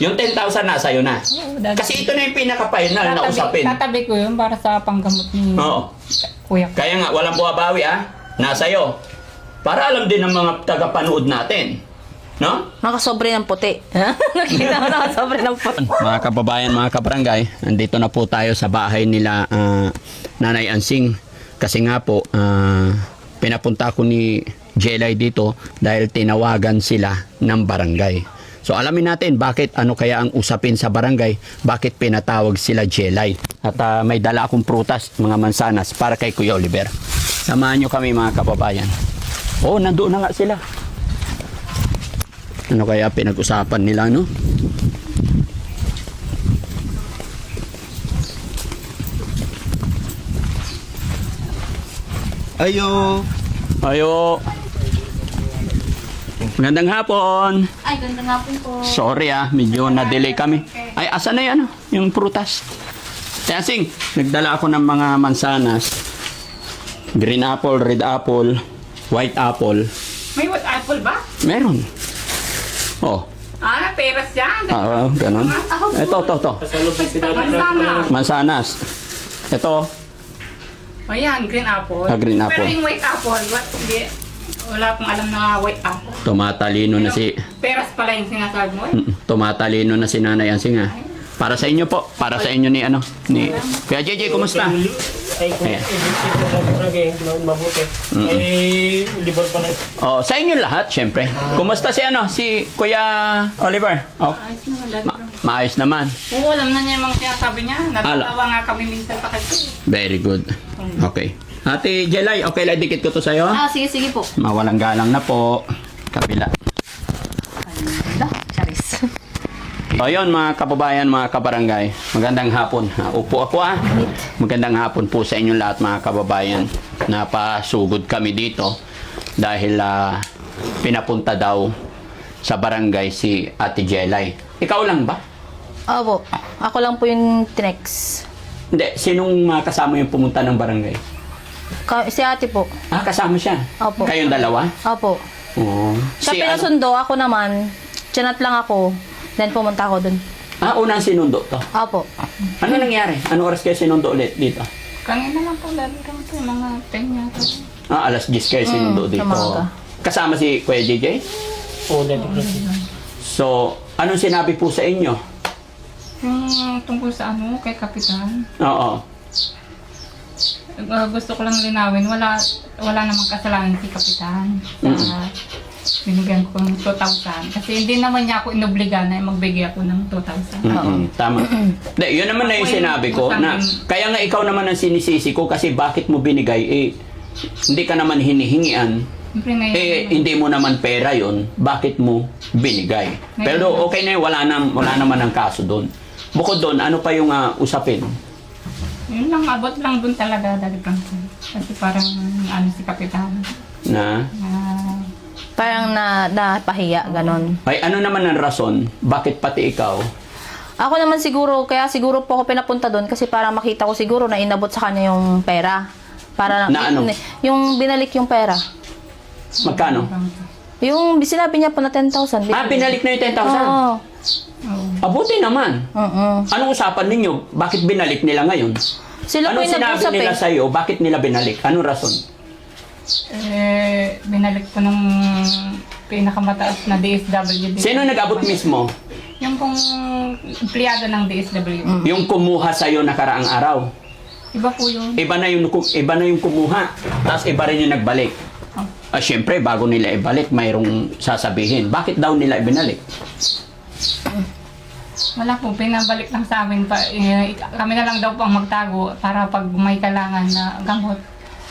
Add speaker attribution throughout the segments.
Speaker 1: Yung 10,000 na sa'yo na.
Speaker 2: Oo, dadaling.
Speaker 1: Kasi ito na yung pinaka-final na usapin.
Speaker 2: Tatabi ko yun para sa panggamot ni
Speaker 1: Oo.
Speaker 2: kuya ko.
Speaker 1: Kaya nga, walang buwabawi Nasa'yo. Para alam din ng mga tagapanood natin. No?
Speaker 3: Nakasobre ng puti. Nakita mo, nakasobre ng puti.
Speaker 1: Mga kababayan, mga kabarangay, nandito na po tayo sa bahay nila Nanay Ansing. Kasi nga po, pinapunta ko ni Jelay dito dahil tinawagan sila ng barangay. So alamin natin bakit ano kaya ang usapin sa barangay, bakit pinatawag sila Jelay. At may dala akong prutas, mga mansanas para kay Kuya Oliver. Samahan nyo kami mga kababayan. Oh, nandoon na nga sila. Ano kaya pinag-usapan nila, no?
Speaker 4: Ayo.
Speaker 1: Ayo. Magandang hapon.
Speaker 3: Ay, ganda nga po.
Speaker 1: Sorry medyo na-delay kami. Ay, asa na yan, yung prutas? Tesing, nagdala ako ng mga mansanas. Green apple, red apple, white apple.
Speaker 2: May what apple ba?
Speaker 1: Meron. Oh,
Speaker 2: Peras yan.
Speaker 1: ganun. Ito.
Speaker 2: Mansanas.
Speaker 1: Mansanas. Ito,
Speaker 2: Ayan, green apple.
Speaker 1: Green apple.
Speaker 2: Pero yung white apple, hindi. Wala akong alam na white apple.
Speaker 1: tumatalino na si
Speaker 2: Peras pala yung sinasabi mo.
Speaker 1: tumatalino na si Nanay Ansing Para sa inyo po, para sa inyo ni Kuya JJ, kumusta?
Speaker 4: Ay, kung
Speaker 1: Ayan.
Speaker 4: mabuti. Ay, libor pa na.
Speaker 1: Oh, sa inyo lahat, syempre. Kumusta si Kuya Oliver? Oh,
Speaker 2: Ayos naman, dati.
Speaker 1: maayos naman.
Speaker 2: Oo, alam na niya yung mga sinasabi niya. Natatawa nga kami minsan pa kasi.
Speaker 1: Very good. Okay. Ate Jelay, okay lang dikit ko to sa'yo?
Speaker 3: Sige po.
Speaker 1: Mawalang galang na po. Kabila.
Speaker 3: Charis.
Speaker 1: So yun mga kababayan, mga kabarangay, magandang hapon. Upo ako Magandang hapon po sa inyong lahat mga kababayan. Napasugod kami dito dahil pinapunta daw sa barangay si Ate Jelay. Ikaw lang ba?
Speaker 3: Opo. Ako lang po yung tinex.
Speaker 1: Hindi, sinong kasama yung pumunta ng barangay?
Speaker 3: Si ate po.
Speaker 1: Kasama siya?
Speaker 3: Opo.
Speaker 1: Kayong dalawa?
Speaker 3: Opo.
Speaker 1: Oo.
Speaker 3: Siya pinasundo, ako naman. Chinat lang ako. Then pumunta ako dun.
Speaker 1: Unang sinundo to?
Speaker 3: Opo.
Speaker 1: Ano nangyari? Anong oras kayo sinundo ulit dito?
Speaker 2: Kanina lang po, lalo lang po yung mga 10 yata.
Speaker 1: Alas 10 kayo sinundo
Speaker 3: sa
Speaker 1: dito.
Speaker 3: umaga.
Speaker 1: Kasama si Kuya JJ?
Speaker 4: Oo, dati po.
Speaker 1: So, anong sinabi po sa inyo?
Speaker 2: Yung tungkol sa kay Kapitan.
Speaker 1: Oo.
Speaker 2: Gusto ko lang linawin, wala namang kasalanan si Kapitan. Binigyan ko ng 2,000. Kasi hindi naman niya ako inobliga na magbigay ako ng 2,000.
Speaker 1: Tama. Yun naman na yung sinabi ko na kaya nga ikaw naman ang sinisisi ko kasi bakit mo binigay hindi ka naman hinihingian.
Speaker 2: Siyempre na
Speaker 1: Hindi mo naman pera yun, bakit mo binigay? Pero okay na yun, wala naman ang kaso doon. Bukod doon, ano pa yung usapin?
Speaker 2: yun lang, abot lang dun talaga, Daddy Franklin. Kasi parang si Kapitan.
Speaker 1: Na?
Speaker 3: Parang napahiya, ganon.
Speaker 1: Ay, ano naman ang rason? Bakit pati ikaw?
Speaker 3: Ako naman siguro, kaya siguro po ako pinapunta doon kasi para makita ko siguro na inabot sa kanya yung pera. Para
Speaker 1: Na ano?
Speaker 3: Yung binalik yung pera.
Speaker 1: Magkano?
Speaker 3: Yung sinabi niya po na 10,000.
Speaker 1: Binalik na yung 10,000?
Speaker 3: Oo.
Speaker 1: Abuti naman. Anong usapan ninyo? Bakit binalik nila ngayon?
Speaker 3: Sila po
Speaker 1: Anong
Speaker 3: yung
Speaker 1: sinabi
Speaker 3: nag-usap
Speaker 1: nila sa'yo? Bakit nila binalik? Anong rason?
Speaker 2: Binalik ko ng pinakamataas na DSWD.
Speaker 1: Sino nag-abot mismo?
Speaker 2: Yung pong empleyado ng DSWD.
Speaker 1: Yung kumuha sa'yo nakaraang araw.
Speaker 2: Iba po yun.
Speaker 1: Iba na yung kumuha. Tapos iba rin yung nagbalik. Siyempre, bago nila ibalik, mayroong sasabihin. Bakit daw nila ibinalik?
Speaker 2: Wala po, pinabalik lang sa amin. Kami na lang daw po ang magtago para pag may kailangan na gamot,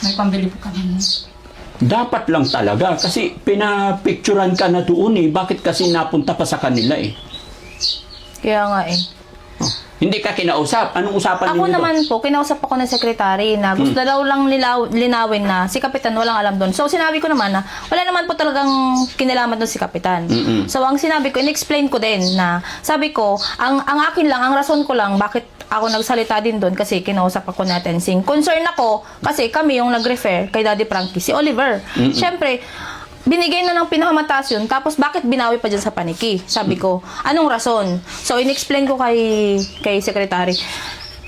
Speaker 2: may pambili po kami.
Speaker 1: Dapat lang talaga. Kasi pinapicturan ka na doon Bakit kasi napunta pa sa kanila
Speaker 3: Kaya nga
Speaker 1: Hindi ka kinausap. Anong usapan
Speaker 3: Ako
Speaker 1: ninyo
Speaker 3: naman po, kinausap ako ng sekretary na gusto daw lang linawin na si Kapitan walang alam doon. So sinabi ko naman na wala naman po talagang kinalaman doon si Kapitan. So ang sinabi ko, in-explain ko din na sabi ko, ang akin lang, ang rason ko lang bakit ako nagsalita din doon kasi kinausap ako natin. Concern ako kasi kami yung nag-refer kay Daddy Frankie, si Oliver. Siyempre, binigay na ng pinakamataas yun, tapos bakit binawi pa dyan sa paniki? Sabi ko, anong rason? So, in-explain ko kay secretary.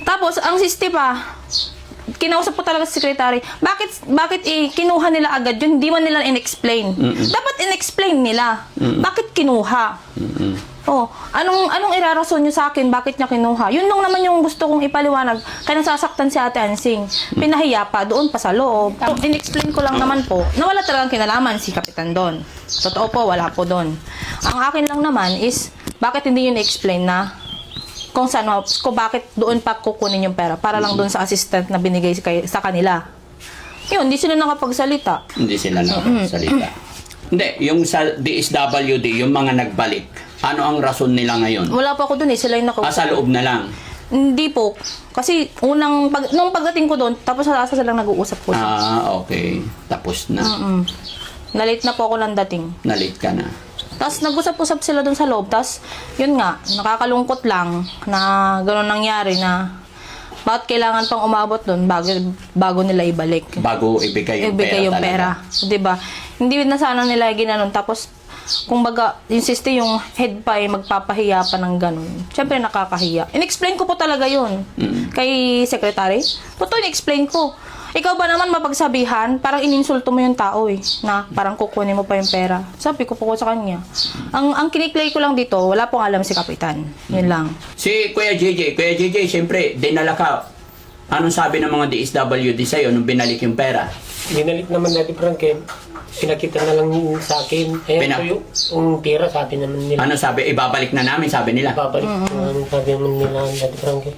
Speaker 3: Tapos, ang siste pa, kinausap ko talaga sa secretary, bakit kinuha nila agad yun? Hindi man nila in-explain. Dapat in-explain nila. Bakit kinuha? Oh, anong irarason nyo sa akin? Bakit niya kinuha? Yun lang naman yung gusto kong ipaliwanag. Kaya nasasaktan si Ate Ansing. Pinahiya pa, doon pa sa loob. So, in-explain ko lang naman po, na wala talagang kinalaman si Kapitan doon. Totoo po, wala po doon. Ang akin lang naman is, bakit hindi yun explain na kung bakit doon pa kukunin yung pera para lang doon sa assistant na binigay sa kanila. Yun, hindi sila nakapagsalita.
Speaker 1: Hindi sila nakapagsalita. Hindi, yung sa DSWD, yung mga nagbalik, ano ang rason nila ngayon?
Speaker 3: Wala pa ako doon sila yung
Speaker 1: Sa loob na lang.
Speaker 3: Hindi po. Kasi nung pagdating ko doon, tapos sa asa silang nag-uusap po.
Speaker 1: Okay. Tapos na.
Speaker 3: Nalate na po ako ng dating.
Speaker 1: Nalate ka na.
Speaker 3: Tapos nag-usap-usap sila doon sa loob. Tapos, yun nga, nakakalungkot lang na gano'n nangyari na bakit kailangan pang umabot doon bago nila ibalik.
Speaker 1: Bago ibigay yung pera.
Speaker 3: Diba? Hindi na sana nila ginanon. Tapos, kung baga, insiste yung head pa magpapahiya pa ng ganun. Siyempre, nakakahiya. In-explain ko po talaga yun. Kay secretary. Totoo, in-explain ko. Ikaw ba naman mapagsabihan? Parang ininsulto mo yung tao na parang kukunin mo pa yung pera. Sabi ko po sa kanya. Ang kiniklay ko lang dito, wala pong alam si Kapitan. Yun lang.
Speaker 1: Si Kuya JJ, siyempre, dinala ka. Anong sabi ng mga DSWD sa'yo nung binalik yung pera?
Speaker 4: Binalik naman natin Frank eh. Pinakita na lang sa akin. Ayan po yung tira sabi naman nila.
Speaker 1: Ano sabi? Ibabalik na namin, sabi nila.
Speaker 4: Babalik sabi naman nila natin Frank eh.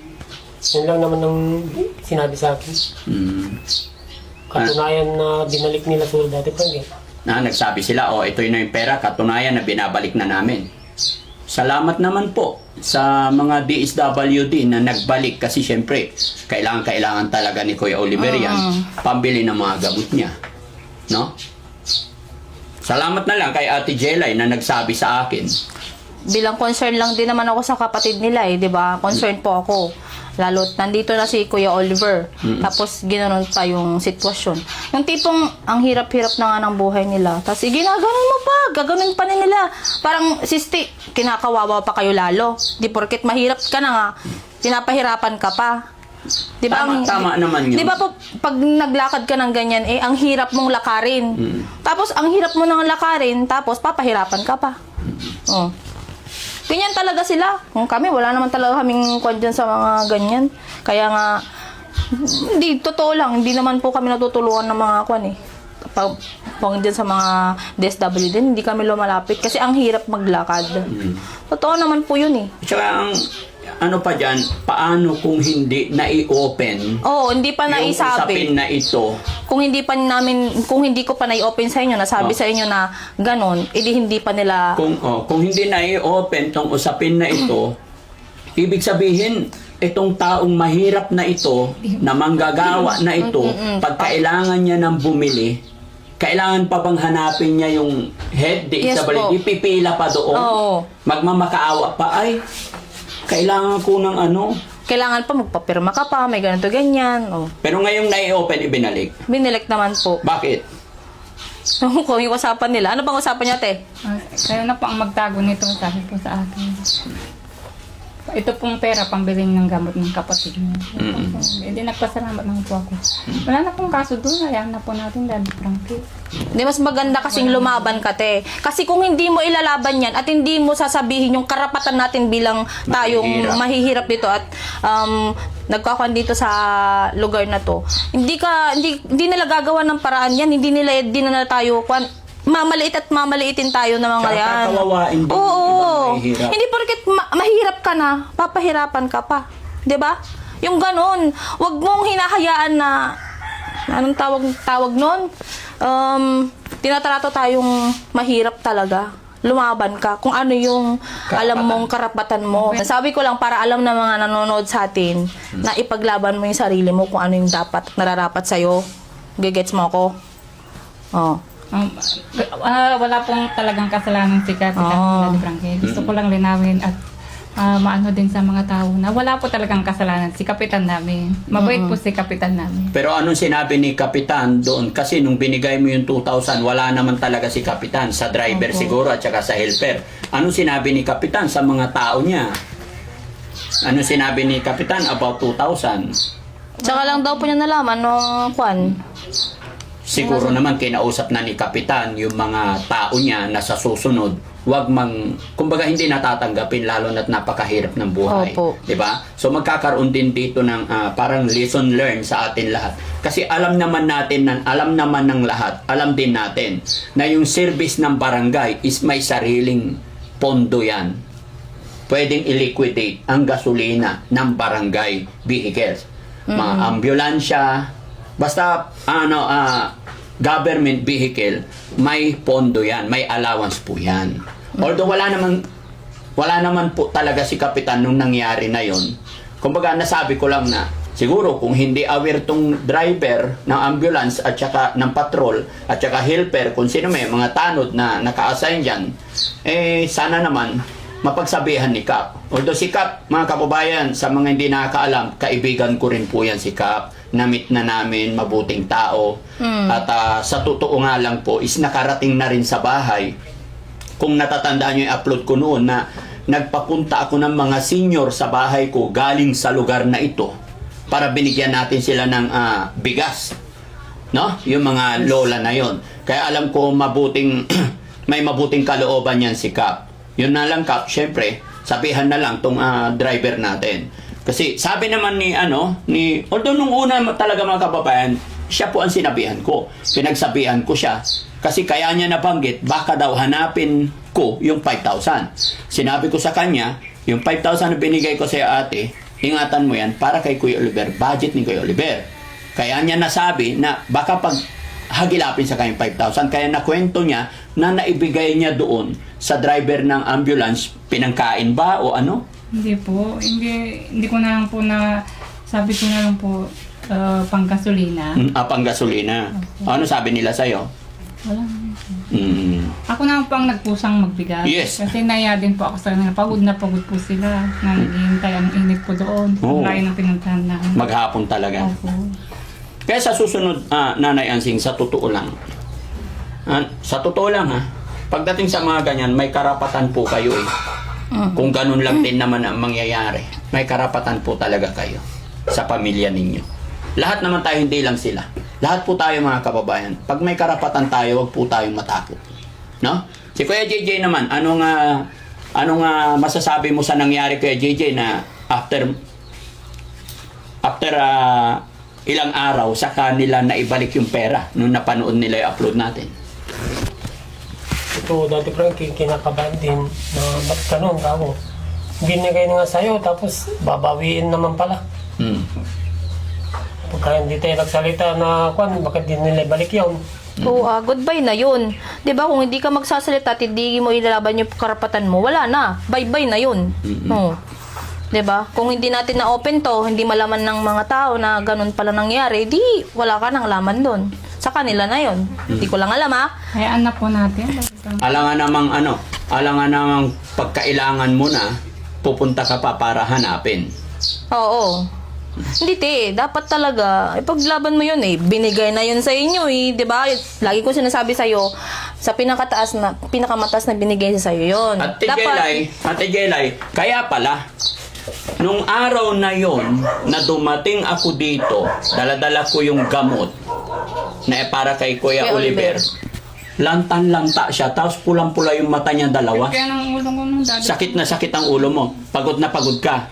Speaker 4: Yan lang naman ang sinabi sa akin. Katunayan na binalik nila sa dati Frank eh.
Speaker 1: Nagsabi sila, ito yun na yung pera, katunayan na binabalik na namin. Salamat naman po sa mga DSWD na nagbalik kasi syempre, kailangan talaga ni Kuya Oliver yan, pambili ng mga gamot niya. No? Salamat na lang kay Ate Jelay na nagsabi sa akin.
Speaker 3: Bilang concern lang din naman ako sa kapatid nila di ba? Concern po ako. Lalo't nandito na si Kuya Oliver. Tapos ginanon pa yung sitwasyon. Yung tipong ang hirap-hirap na nga ng buhay nila. Tapos ginaganon mo pa, gaganon pa nila. Parang sisti, kinakawawa pa kayo lalo. Di porket mahirap ka na nga, pinapahirapan ka pa. Di ba?
Speaker 1: Tama naman yun.
Speaker 3: Di ba po, pag naglakad ka ng ganyan, ang hirap mong lakarin. Tapos ang hirap mo nang lakarin, tapos papahirapan ka pa. Oh. Ganyan talaga sila. Kung kami, wala naman talaga kaming kwan dyan sa mga ganyan. Kaya nga, hindi, totoo lang, hindi naman po kami natutulungan ng mga kwan pag dyan sa mga DSW din, hindi kami lumalapit. Kasi ang hirap maglakad. Totoo naman po yun
Speaker 1: Tsaka ano pa dyan, paano kung hindi na-i-open
Speaker 3: hindi pa
Speaker 1: yung
Speaker 3: naisabi.
Speaker 1: usapin na ito?
Speaker 3: Kung hindi ko pa nai-open sa inyo, nasabi sa inyo na ganon, edi hindi pa nila...
Speaker 1: Kung hindi na-i-open tong usapin na ito, ibig sabihin, itong taong mahirap na ito, na manggagawa na ito, pag kailangan niya ng bumili, kailangan pa bang hanapin niya yung head, ipipila pa doon, magmamakaawa pa, kailangan ko ng
Speaker 3: Kailangan pa magpapirma ka pa, may ganito ganyan.
Speaker 1: Pero ngayong nai-open, ibinalik.
Speaker 3: Binalik naman po.
Speaker 1: Bakit?
Speaker 3: Kung yung usapan nila. Ano bang usapan niya, te?
Speaker 2: Kayo na po ang magtago nito, sabi po sa akin. Ito pong pera, pambiling ng gamot ng kapatid niya. Hindi nagpasalamat naman po ako. Wala na pong kaso doon, hayaan na po natin, Daddy Frankie.
Speaker 3: Hindi, mas maganda kasing lumaban ka, te. Kasi kung hindi mo ilalaban yan at hindi mo sasabihin yung karapatan natin bilang tayong mahihirap dito at nagkakuan dito sa lugar na to, hindi nila gagawa ng paraan yan, hindi na tayo mamaliit at mamaliitin tayo ng mga yan.
Speaker 1: Kakawawain din.
Speaker 3: Oo. Hindi porket mahirap ka na, papahirapan ka pa. 'Di ba? Yung ganon. Huwag mong hinahayaan na anong tawag noon? Tinatrato tayong mahirap talaga. Lumaban ka kung ano yung alam mong karapatan mo. Sabi ko lang para alam ng mga nanonood sa atin na ipaglaban mo yung sarili mo kung ano yung dapat at nararapat sa'yo. Gigets mo ako?
Speaker 2: Wala pong talagang kasalanan si Kapitan Daddy Frankie. Gusto ko lang linawin at maano din sa mga tao na wala po talagang kasalanan si kapitan namin. Mabait po si kapitan namin.
Speaker 1: Pero anong sinabi ni Kapitan doon? Kasi nung binigay mo yung 2,000, wala naman talaga si Kapitan. Sa driver
Speaker 2: Opo.
Speaker 1: siguro at saka sa helper. Anong sinabi ni Kapitan sa mga tao niya? Anong sinabi ni Kapitan about 2,000?
Speaker 3: Tsaka lang daw po niya nalaman nung kwan.
Speaker 1: Siguro naman kinausap na ni Kapitan yung mga tao niya na sa susunod, kumbaga hindi natatanggapin lalo na't napakahirap ng buhay.
Speaker 3: Opo.
Speaker 1: 'Di ba? So magkakaroon din dito ng parang lesson learned sa atin lahat. Kasi alam naman ng lahat, alam din natin na yung service ng barangay is may sariling pondo yan. Pwedeng i-liquidate ang gasolina ng barangay vehicles. Mga ambulansya, basta government vehicle, may pondo yan, may allowance po yan. Although wala naman po talaga si Kapitan nung nangyari na yon. Kumbaga nasabi ko lang na siguro kung hindi aware tong driver ng ambulance at saka ng patrol at saka helper, kung sino may mga tanod na naka-assign dyan, sana naman mapagsabihan ni Kap. Although si Kap, mga kababayan, sa mga hindi nakakaalam, kaibigan ko rin po yan si Kap. Na-meet na namin, mabuting tao. At sa totoo nga lang po, is nakarating na rin sa bahay. Kung natatandaan nyo yung upload ko noon na nagpapunta ako ng mga senior sa bahay ko galing sa lugar na ito para binigyan natin sila ng bigas. No? Yung mga lola na yon. Kaya alam ko may mabuting kalooban yan si Kap. Yun na lang, Kap, syempre, sabihan na lang tong driver natin. Kasi sabi naman although nung una talaga mga kababayan, siya po ang sinabihan ko. Pinagsabihan ko siya. Kasi kaya niya nabanggit, baka daw hanapin ko yung 5,000. Sinabi ko sa kanya, yung 5,000 na binigay ko sa ate, ingatan mo yan para kay Kuya Oliver, budget ni Kuya Oliver. Kaya niya nasabi na baka pag hagilapin sa kanyang 5,000. Kaya nakwento niya na naibigay niya doon sa driver ng ambulance, pinangkain ba o ano?
Speaker 2: Hindi po. Hindi ko na lang po sabi ko na lang po panggasolina.
Speaker 1: Panggasolina. Ano sabi nila sa'yo?
Speaker 2: Wala. Ako na po ang nagpusang magbigay.
Speaker 1: Yes.
Speaker 2: Kasi naya din po ako sa kanila. Pagod na pagod po sila. Na naghihintay ang init po doon.
Speaker 1: Oo.
Speaker 2: Layo ng pinuntahan namin.
Speaker 1: Maghapon talaga.
Speaker 2: Opo.
Speaker 1: Kaya sa susunod, Nanay Ansing, sa totoo lang. Sa totoo lang pagdating sa mga ganyan, may karapatan po kayo Kung ganun lang din naman ang mangyayari, may karapatan po talaga kayo sa pamilya ninyo. Lahat naman tayo, hindi lang sila. Lahat po tayo mga kababayan. Pag may karapatan tayo, wag po tayong matakot. No? Si Kuya JJ naman, anong masasabi mo sa nangyari Kuya JJ na after ilang araw sa nila na ibalik yung pera nung napanood nila yung upload natin?
Speaker 4: Ito, Dati Frankie, kinakabahan din na ba't ganun ako? Binigay na nga sa'yo, tapos babawiin naman pala. Pagka hindi tayo nagsalita na bakit di nila balik yun?
Speaker 3: Oo, goodbye na yun. 'Di ba kung hindi ka magsasalita at hindi mo ilalaban yung karapatan mo, wala na. Bye-bye na yun. 'Di ba? Kung hindi natin na-open to, hindi malaman ng mga tao na ganun pala nangyari, di wala ka nang laman doon. Sa kanila na yun. Hindi ko lang alam
Speaker 2: Hayaan na po natin.
Speaker 1: Alangan namang pagkailangan mo na pupunta ka pa para hanapin.
Speaker 3: Oo. Hindi dapat talaga ipaglaban mo yun binigay na yun sa inyo 'di ba? Lagi ko sinasabi sa iyo sa pinakamataas na binigay sa iyo yun.
Speaker 1: Ate Jelay, kaya pala nung araw na yon na dumating ako dito, dala-dala ko yung gamot na para kay Kuya Oliver. Lantan-lanta siya, tapos pulang-pula yung mata niya dalawa.
Speaker 2: Kaya ng ulo ko nung dati.
Speaker 1: Sakit na sakit ang ulo mo. Pagod na pagod ka.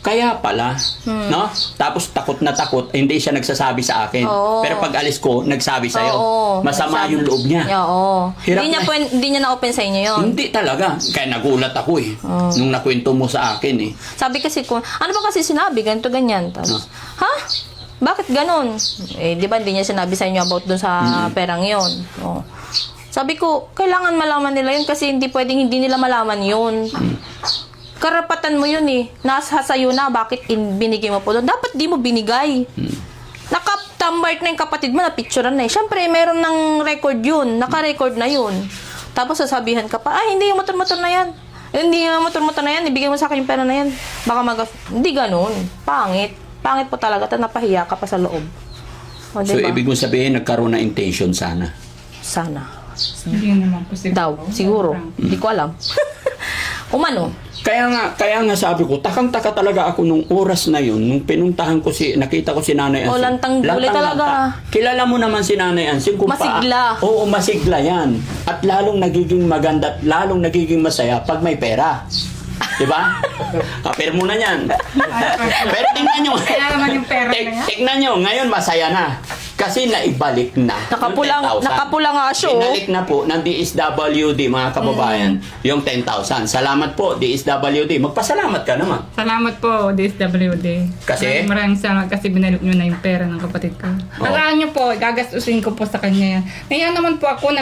Speaker 1: Kaya pala, no? Tapos takot na takot, hindi siya nagsasabi sa akin.
Speaker 3: Oo.
Speaker 1: Pero pag alis ko, nagsabi sa'yo.
Speaker 3: Oo.
Speaker 1: Masama yung loob niya.
Speaker 3: Oo.
Speaker 1: Hirap
Speaker 3: Hindi niya na-open sa inyo yun.
Speaker 1: Hindi talaga. Kaya nagulat ako nung nakwento mo sa akin
Speaker 3: Sabi kasi ko, ano ba kasi sinabi? Ganito, ganyan. Tapos, Bakit ganon? Di ba hindi niya sinabi sa inyo about dun sa perang yon? Sabi ko, kailangan malaman nila yun kasi hindi pwedeng hindi nila malaman yun. Karapatan mo yun Nasa sayo na, bakit binigay mo po doon? Dapat di mo binigay. Nakatambart na yung kapatid mo, na-picturean na Siyempre, meron ng record yun. Naka-record na yun. Tapos sasabihan ka pa, hindi yung motor-motor na yan. Hindi nga motor-motor na yan, ibigay mo sa akin yung pera na yan. Baka hindi ganun. Pangit. Pangit po talaga, at napahiya ka pa sa loob. O,
Speaker 1: So,
Speaker 3: diba?
Speaker 1: ibig mo sabihin, nagkaroon na intention sana.
Speaker 3: Sana.
Speaker 2: Hindi naman po siguro.
Speaker 3: Daw, siguro. Hindi ko alam. Umano.
Speaker 1: Kaya nga sabi ko, takang-taka talaga ako nung oras na yun, nung pinuntahan ko nakita ko si Nanay Ansing.
Speaker 3: lantang gulay talaga.
Speaker 1: Kilala mo naman si Nanay Ansing kung
Speaker 3: Masigla.
Speaker 1: Oo, masigla yan. At lalong nagiging maganda at lalong nagiging masaya pag may pera. Diba? Kapir mo na yan. Pero tingnan nyo.
Speaker 2: Kaya naman yung pera na yan.
Speaker 1: Tingnan nyo, ngayon masaya na. Kasi naibalik na. yung 10,000.
Speaker 3: Nakapula nga siya, oh.
Speaker 1: Binalik na po ng DSWD, mga kababayan, yung 10,000. Salamat po, DSWD. Magpasalamat ka naman.
Speaker 2: Salamat po, DSWD.
Speaker 1: Kasi?
Speaker 2: Maraming salamat kasi binalik nyo na yung pera ng kapatid ko.
Speaker 1: Oo.
Speaker 2: Alaan nyo po, gagastusin ko po sa kanya yan. Naya naman po ako,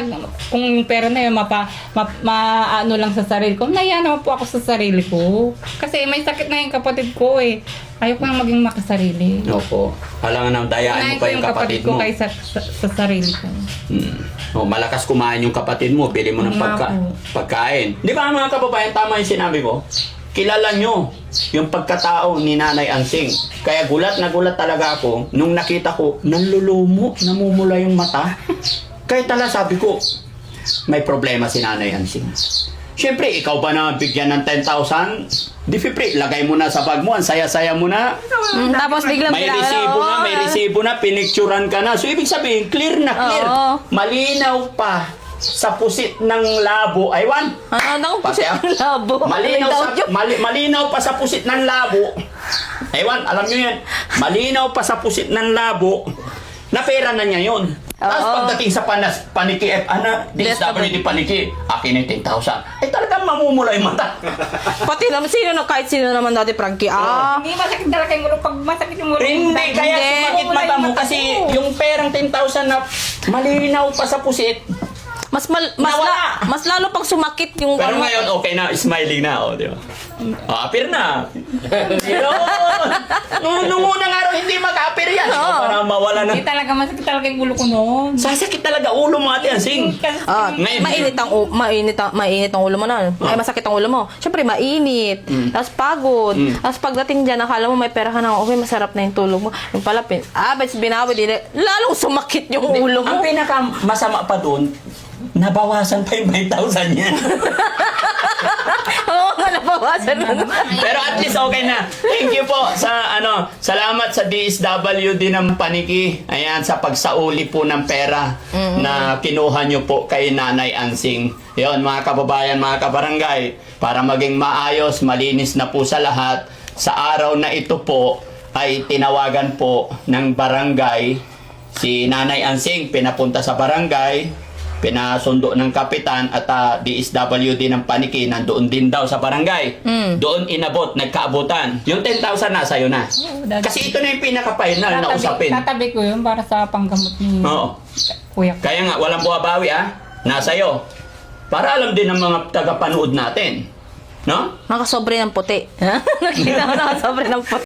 Speaker 2: kung yung pera na yun, ano lang sa sarili ko, naya naman po ako sa sarili ko. Kasi may sakit na yung kapatid ko eh. Ayaw ko nang maging makasarili.
Speaker 1: Opo. Halangan ng dayaan mo
Speaker 2: Unahin
Speaker 1: pa
Speaker 2: ko
Speaker 1: yung kapatid mo.
Speaker 2: kaysa sa sarili ko.
Speaker 1: Oh, malakas kumain yung kapatid mo, bili mo ng
Speaker 2: Nga po.
Speaker 1: pagkain. Di ba mga kababayan, tama yung sinabi ko? Kilala nyo yung pagkatao ni Nanay Ansing. Kaya gulat na gulat talaga ako nung nakita ko, nanlulumo, namumula yung mata. Kaya tala sabi ko, may problema si Nanay Ansing. Siyempre, ikaw ba na bigyan ng 10,000? Di Fipri, lagay mo na sa bag mo, ang saya-saya mo na.
Speaker 3: Tapos biglang
Speaker 1: May resibo na, pinicturan ka na. So, ibig sabihin, clear na clear.
Speaker 3: Oo.
Speaker 1: Malinaw pa sa pusit ng labo. Aywan.
Speaker 3: Ano
Speaker 1: Pati
Speaker 3: pusit ng labo?
Speaker 1: Malinaw pa sa pusit ng labo. Aywan, alam nyo yan. Malinaw pa sa pusit ng labo na pera na niya yun. Tapos
Speaker 3: Oo.
Speaker 1: pagdating sa paniki, DSWD paniki, akin yung 10,000. Ay talagang mamumula yung mata.
Speaker 3: Pati naman, kahit sino naman dati, Frankie.
Speaker 2: Hindi masakit talaga yung ulo. Pag masakit yung ulo.
Speaker 1: Hindi, kaya
Speaker 3: Hindi.
Speaker 1: sumakit mata mo kasi yung perang 10,000 na malinaw pa sa pusit.
Speaker 3: Mas lalo pag sumakit yung
Speaker 1: Pero ngayon, okay na, smiling na, di ba? Apir na. Yun! Nung unang araw, hindi mag-apir yan. Ikaw para mawala na.
Speaker 2: Hindi talaga masakit talaga yung ulo ko noon.
Speaker 1: Sasakit talaga ulo mo, Ate Ansing. Ngayon,
Speaker 3: mainit ang ulo mo na. Ay, masakit ang ulo mo. Siyempre, mainit. Tapos pagod. Tapos pagdating dyan, akala mo may pera ka na, okay, masarap na yung tulog mo. Yung pala, bets binawi, lalong sumakit yung ulo mo.
Speaker 1: Ang pinaka masama pa doon, nabawasan pa yung 5,000 yan.
Speaker 3: Oo nga, nabawasan na.
Speaker 1: Pero at least okay na. Thank you po sa salamat sa DSWD ng Paniki. Ayan, sa pagsauli po ng pera na kinuha nyo po kay Nanay Ansing. Yon mga kababayan, mga kabarangay, para maging maayos, malinis na po sa lahat. Sa araw na ito po ay tinawagan po ng barangay si Nanay Ansing, pinapunta sa barangay, pinasundo ng kapitan at DSWD ng Paniki, nandoon din daw sa barangay. Doon inabot, nagkaabutan. Yung 10,000 nasa iyo na. Kasi ito na yung pinaka-final na usapin.
Speaker 2: Tatabi ko yun para sa panggamot ni
Speaker 1: Oo.
Speaker 2: kuya ko.
Speaker 1: Kaya nga, walang buwabawi nasa iyo. Para alam din ng mga tagapanood natin. No?
Speaker 3: Nakasobre ng puti. Nakita mo nakasobre ng puti.